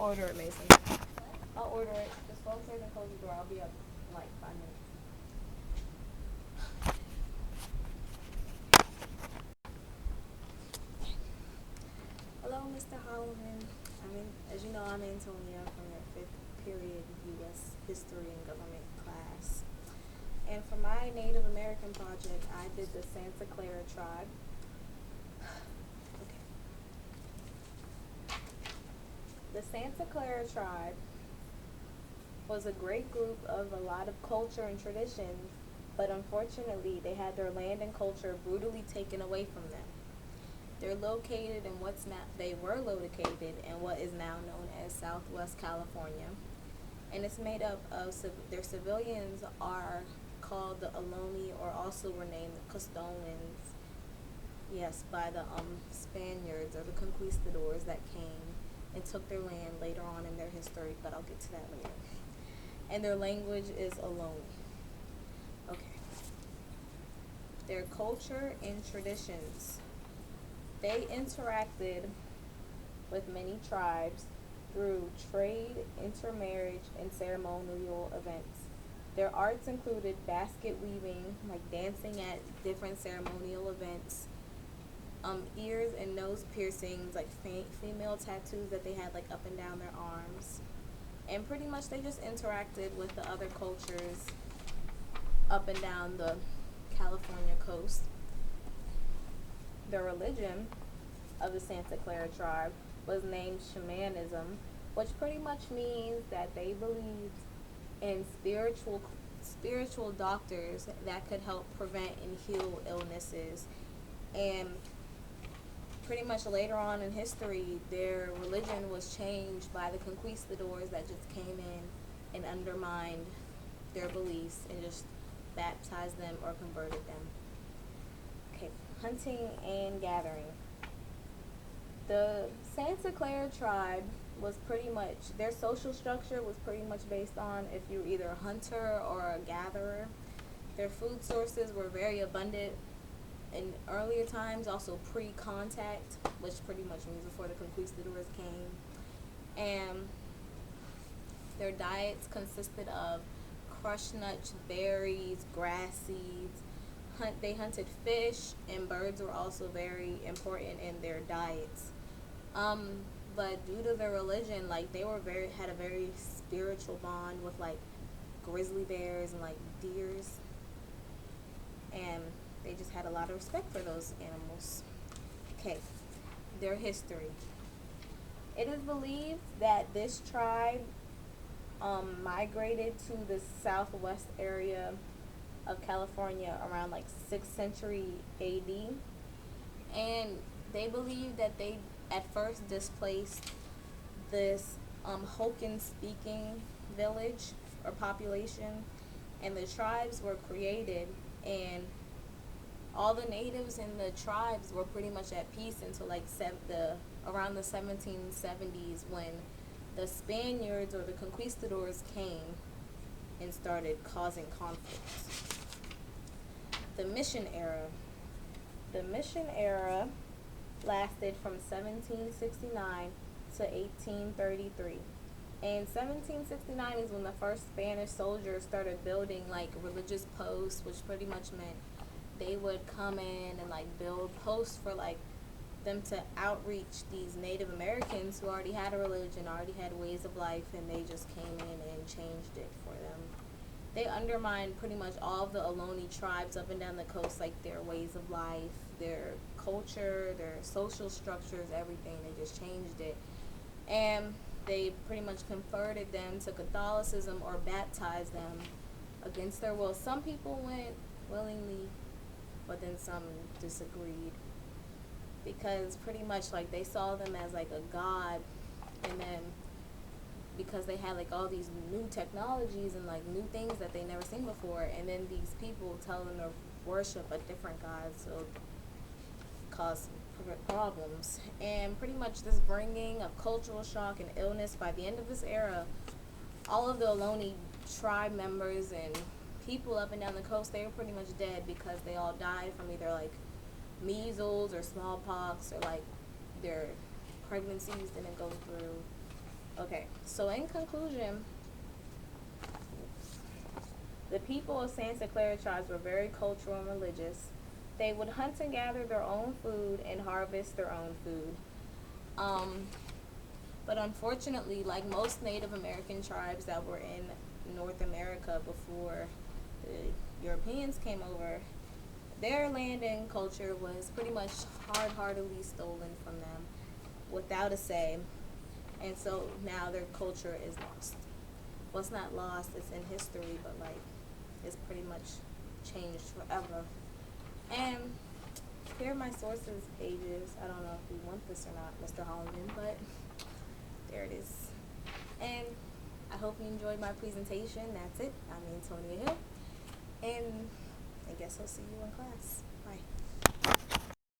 order it, Mason. I'll order it. Just go upstairs and close the door. I'll be up in like 5 minutes. Hello, Mr. Hollomon. As you know, I'm Antonia from your 5th period U.S. History and Government class. And for my Native American project, I did the Santa Clara tribe. Okay. The Santa Clara tribe was a great group of a lot of culture and traditions, but unfortunately, they had their land and culture brutally taken away from them. They were located in what is now known as Southwest California, and it's made up of their civilians are called the Ohlone, or also were named the Costolans. Yes, by the Spaniards or the conquistadors that came and took their land later on in their history, but I'll get to that later. And their language is Ohlone. Okay. Their culture and traditions. They interacted with many tribes through trade, intermarriage, and ceremonial events. Their arts included basket weaving, like dancing at different ceremonial events, ears and nose piercings, like female tattoos that they had like up and down their arms. And pretty much they just interacted with the other cultures up and down the California coast. The religion of the Santa Clara tribe was named shamanism, which pretty much means that they believed in spiritual doctors that could help prevent and heal illnesses. And pretty much later on in history, their religion was changed by the conquistadors that just came in and undermined their beliefs and just baptized them or converted them. Okay, hunting and gathering. The Santa Clara tribe was pretty much, their social structure was pretty much based on if you're either a hunter or a gatherer. Their food sources were very abundant in earlier times, also pre-contact, which pretty much means before the conquistadors came. And their diets consisted of crushed nuts, berries, grass seeds. They hunted fish, and birds were also very important in their diets. But due to their religion, like they had a very spiritual bond with like grizzly bears and like deers, and they just had a lot of respect for those animals. Okay, their history. It is believed that this tribe migrated to the southwest area of California around like 6th century AD, and they believe that they at first displaced this Hokan speaking village or population, and the tribes were created, and all the natives in the tribes were pretty much at peace until like around the 1770s, when the Spaniards or the conquistadors came and started causing conflicts. The Mission Era. The Mission Era lasted from 1769 to 1833. And 1769 is when the first Spanish soldiers started building like religious posts, which pretty much meant they would come in and like build posts for like them to outreach these Native Americans who already had a religion, already had ways of life, and they just came in and changed it for them. They undermined pretty much all of the Ohlone tribes up and down the coast, like their ways of life, their culture, their social structures, everything. They just changed it. And they pretty much converted them to Catholicism or baptized them against their will. Some people went willingly, but then some disagreed, because pretty much like they saw them as like a god, and then because they had like all these new technologies and like new things that they never seen before, and then these people tell them to worship a different god, so cause problems. And pretty much this bringing of cultural shock and illness. By the end of this era, all of the Ohlone tribe members and people up and down the coast, they were pretty much dead because they all died from either like measles or smallpox, or like their pregnancies didn't go through. Okay, so in conclusion, the people of Santa Clara tribes were very cultural and religious. They would hunt and gather their own food and harvest their own food. Um, but unfortunately, like most Native American tribes that were in North America before the Europeans came over, their land and culture was pretty much hard-heartedly stolen from them without a say. And so now their culture is lost. Well, it's not lost, it's in history, but like it's pretty much changed forever. And here are my sources pages. I don't know if you want this or not, Mr. Hollomon, but there it is. And I hope you enjoyed my presentation. That's it. I'm Antonia Hill. And I guess I'll see you in class. Bye.